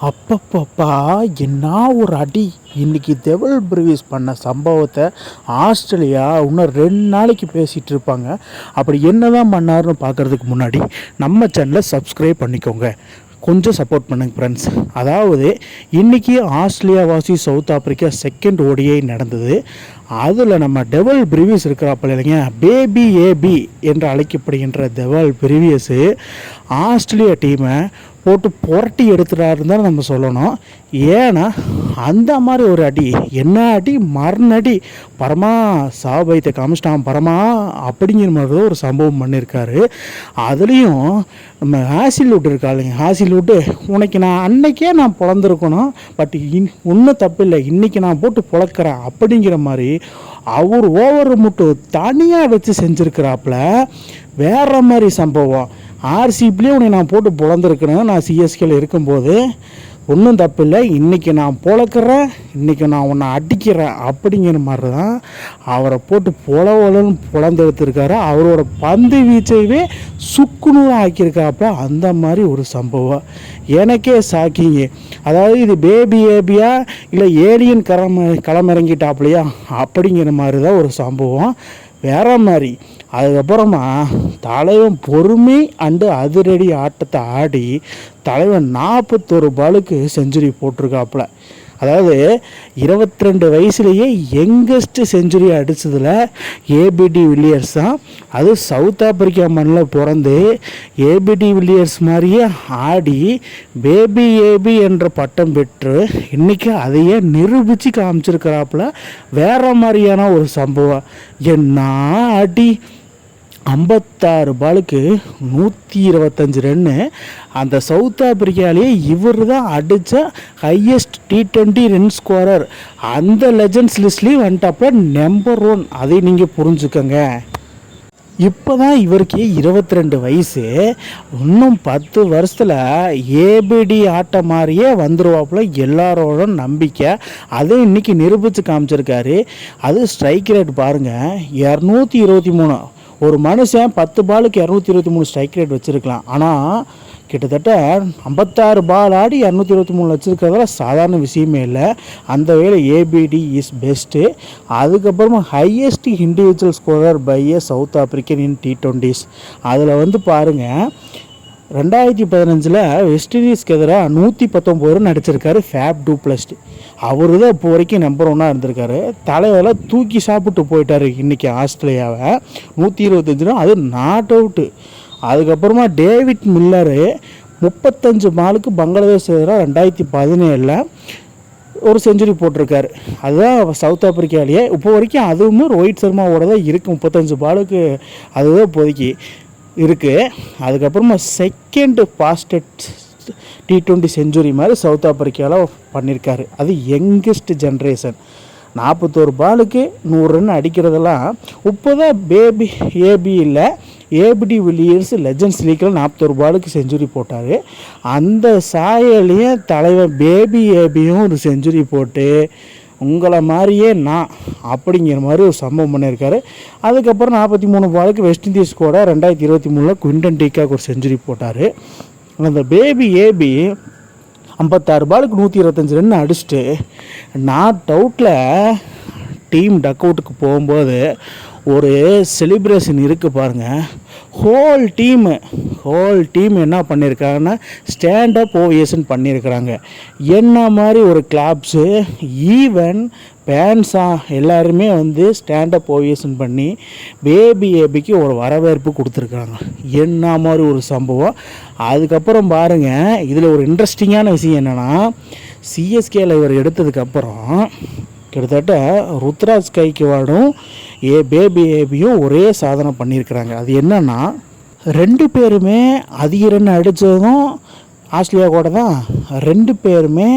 அப்பப்பப்பா! என்ன ஒரு அடி! இன்னைக்கு டெவில் பிரீவ்ஸ் பண்ண சம்பவத்தை ஆஸ்திரேலியா இன்னும் 2 நாளைக்கு பேசிகிட்டு இருப்பாங்க. அப்படி என்ன தான் பண்ணாருன்னு பார்க்குறதுக்கு முன்னாடி நம்ம சேனலை சப்ஸ்கிரைப் பண்ணிக்கோங்க. கொஞ்சம் சப்போர்ட் பண்ணுங்க ஃப்ரெண்ட்ஸ். அதாவது இன்றைக்கி ஆஸ்திரேலியா வாசி சவுத் ஆப்பிரிக்கா செகண்ட் ஓடிஐ நடந்தது. அதில் நம்ம டெவில் பிரீவியஸ் இருக்கிறாப்பில் இல்லைங்க, பேபி ஏபி என்று அழைக்கப்படுகின்ற டெவில் பிரீவியஸு ஆஸ்திரேலியா டீமை போட்டு புரட்டி எடுத்துட்டாருன்னு தான் நம்ம சொல்லணும். ஏன்னா அந்த மாதிரி ஒரு அடி, என்ன அடி, மரணடி, பரமா சாபயத்தை காமிச்சிட்டான் பரமா அப்படிங்கிற மாதிரி தான் ஒரு சம்பவம் பண்ணியிருக்காரு. அதுலேயும் நம்ம ஹாசில்வுட் இருக்காளுங்க, ஹாசில்வுட்டு உனக்கு நான் அன்னைக்கே நான் பிறந்திருக்கணும், பட் ஒன்றும் தப்பு இல்லை, இன்றைக்கி நான் போட்டு பிழக்கிறேன் அப்படிங்கிற மாதிரி அவர் ஓவர் முட்டு தனியாக வச்சு செஞ்சுருக்கிறாப்புல. வேறு மாதிரி சம்பவம். ஆர்சிபிலேயே உன்னை நான் போட்டு பிறந்திருக்கணும், நான் சிஎஸ்கேல இருக்கும்போது ஒன்றும் தப்பு இல்லை, இன்றைக்கி நான் பொழக்கிறேன், இன்றைக்கி நான் உன்னை அடிக்கிறேன் அப்படிங்கிற மாதிரி தான் அவரை போட்டு பொலவலன்னு பொழந்தெடுத்திருக்காரு. அவரோட பந்து வீச்சையே சுக்குநூறு ஆக்கியிருக்காப்ப. அந்த மாதிரி ஒரு சம்பவம் எனக்கே சாக்கிங்க. அதாவது இது பேபி ஏபியா இல்லை ஏலியன் களமிறங்கிட்டாப்லையா அப்படிங்கிற மாதிரி தான் ஒரு சம்பவம். வேற மாதிரி. அதுக்கப்புறமா தலைவன் பொறுமை அண்டு அதிரடி ஆட்டத்தை ஆடி தலைவன் 41 பாலுக்கு செஞ்சுரி போட்டிருக்காப்புல. அதாவது 22 வயசுலேயே யங்கஸ்ட்டு செஞ்சுரி அடித்ததில் ஏபிடி வில்லியர்ஸ் தான். அது சவுத் ஆப்பிரிக்கா மண்ணில் பிறந்து ஏபிடி வில்லியர்ஸ் மாதிரியே ஆடி பேபி ஏபி என்ற பட்டம் பெற்று இன்றைக்கி அதையே நிரூபித்து காமிச்சிருக்கிறாப்புல. வேறு மாதிரியான ஒரு சம்பவம். என்ன அடி! 56 பாலுக்கு 125 ரன்னு. அந்த சவுத் ஆப்பிரிக்காலேயே இவர் தான் அடித்த ஹையஸ்ட் T20 ரன் ஸ்கோரர். அந்த லெஜண்ட்ஸ் லிஸ்ட்லேயும் வந்துட்டப்ப நம்பர் 1. அதை நீங்கள் புரிஞ்சுக்கோங்க. இப்போ தான் இவருக்கு 22 வயசு. இன்னும் 10 வருஷத்தில் ஏபிடி ஆட்டம் மாதிரியே வந்துடுவாப்புல எல்லாரோட நம்பிக்கை. அதை இன்றைக்கி நிரூபித்து காமிச்சிருக்காரு. அது ஸ்ட்ரைக் ரேட் பாருங்கள், 223. ஒரு மனுஷன் 10 பாலுக்கு 223 ஸ்ட்ரைக் ரேட் வச்சுருக்கலாம். ஆனால் கிட்டத்தட்ட 56 பால் ஆடி 223 வச்சுருக்கிறதுல சாதாரண விஷயமே இல்லை. அந்த வேலை ஏபிடி இஸ் பெஸ்ட்டு. அதுக்கப்புறமா highest individual scorer by a South African in T20s. அதில் பாருங்கள், 2015 வெஸ்ட் இண்டீஸ்க்கு எதிராக 119 ரன் அடிச்சிருக்காரு ஃபேப் டூ ப்ளஸ். அவரு தான் இப்போ வரைக்கும் நம்பர் 1 இருந்திருக்காரு. தலைவரெல்லாம் தூக்கி சாப்பிட்டு போயிட்டார் இன்றைக்கி ஆஸ்திரேலியாவை. 125 ரன், அது நாட் அவுட்டு. அதுக்கப்புறமா டேவிட் மில்லரு 35 பாலுக்கு பங்களாதேஷ் எதிராக 2017 ஒரு செஞ்சுரி போட்டிருக்காரு. அதுதான் சவுத் ஆப்பிரிக்காலேயே இப்போ வரைக்கும். அதுவுமே ரோஹித் சர்மாவோட தான் இருக்குது. 35 பாலுக்கு அதுதான் இப்போதைக்கு இருக்குது. அதுக்கப்புறமா செகண்ட் ஃபாஸ்டஸ்ட் T20 செஞ்சுரி மாதிரி சவுத் ஆப்பிரிக்காவில் பண்ணியிருக்காரு. அது யங்கஸ்ட் ஜென்ரேஷன். 41 பாலுக்கு 100 ரன் அடிக்கிறதெல்லாம் இப்போ தான் பேபி ஏபி இல்லை, ஏபிடி வில்லியர்ஸ் லெஜண்ட்ஸ் லீக்கில் 41 பாலுக்கு செஞ்சுரி போட்டார். அந்த சாயலையே தலைவன் பேபி ஏபியும் ஒரு செஞ்சுரி போட்டு உங்களை மாதிரியே நான் அப்படிங்கிற மாதிரி ஒரு சம்பவம் பண்ணியிருக்காரு. அதுக்கப்புறம் 43 பாலுக்கு வெஸ்ட் இண்டீஸ் கூட 2023 குவிண்டன் டீகாக் ஒரு செஞ்சுரி போட்டார். அந்த பேபி ஏபி 56 பாலுக்கு 125 ரன் அடிச்சுட்டு நாட் அவுட்டில் டீம் டக் அவுட்டுக்கு போகும்போது ஒரு செலிப்ரேஷன் இருக்குது பாருங்கள். ஹோல் டீம் என்ன பண்ணியிருக்காங்கன்னா ஸ்டாண்டப் ஓவியேஷன் பண்ணியிருக்கிறாங்க. என்ன மாதிரி ஒரு கிளாப்ஸு, ஈவன் பேன்ஸா எல்லாருமே ஸ்டாண்டப் ஓவியேஷன் பண்ணி பேபி ஏபிக்கு ஒரு வரவேற்பு கொடுத்துருக்காங்க. என்ன மாதிரி ஒரு சம்பவம். அதுக்கப்புறம் பாருங்கள், இதில் ஒரு இன்ட்ரெஸ்டிங்கான விஷயம் என்னென்னா, சிஎஸ்கேல இவர் எடுத்ததுக்கப்புறம் கிட்டத்தட்ட ருத்ராஜ் கைக்வாடும் பேபி ஏபியும் ஒரே சாதனை பண்ணியிருக்கிறாங்க. அது என்னன்னா, 2 பேருமே அதிக ரன் அடித்ததும் ஆஸ்திரேலியா கூட தான், 2 பேருமே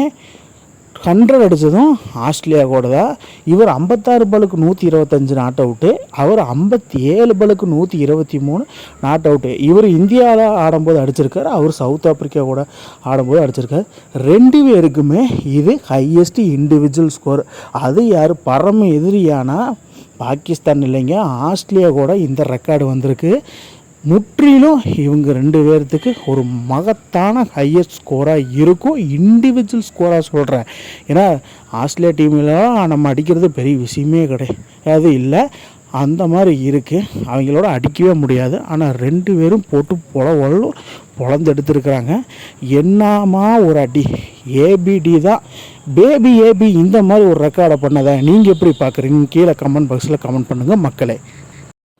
100 அடித்ததும் ஆஸ்திரேலியா கூட தான். இவர் 56 பாலுக்கு 125 நாட் அவுட்டு, அவர் 57 பாலுக்கு 123 நாட் அவுட்டு. இவர் இந்தியாவில் ஆடும்போது அடிச்சிருக்காரு, அவர் சவுத் ஆப்பிரிக்கா கூட ஆடும்போது அடிச்சிருக்காரு. 2 பேருக்குமே இது ஹையஸ்ட் இண்டிவிஜுவல் ஸ்கோர். அது யார்? பரம எதிரியானா பாகிஸ்தான் இல்லைங்க, ஆஸ்திரேலியா கூட இந்த ரெக்கார்டு வந்திருக்கு. முற்றிலும் இவங்க 2 பேர்த்துக்கு ஒரு மகத்தான ஹையஸ்ட் ஸ்கோராக இருக்கும். இண்டிவிஜுவல் ஸ்கோராக சொல்கிறேன். ஏன்னா ஆஸ்திரேலியா டீம்லாம் நம்ம அடிக்கிறது பெரிய விஷயமே கிடையாது இல்லை. அந்த மாதிரி இருக்குது. அவங்களோட அடிக்கவே முடியாது. ஆனால் 2 பேரும் போட்டு பொழந்து எடுத்துருக்குறாங்க. என்னமா ஒரு அடி. ஏபிடி தான் ஏபி இந்த மாதிரி ஒரு ரெக்கார்டை பண்ணதை நீங்கள் எப்படி பார்க்குறீங்க? கீழே கமெண்ட் பாக்ஸில் கமெண்ட் பண்ணுங்கள் மக்களே.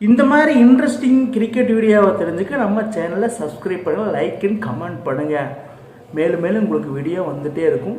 இந்த மாதிரி இன்ட்ரெஸ்டிங் கிரிக்கெட் வீடியோவை தெரிஞ்சுக்க நம்ம சேனலை சப்ஸ்கிரைப் பண்ணுங்கள், லைக் அண்ட் கமெண்ட் பண்ணுங்கள். மேலும் மேலும் உங்களுக்கு வீடியோ வந்துகிட்டே இருக்கும்.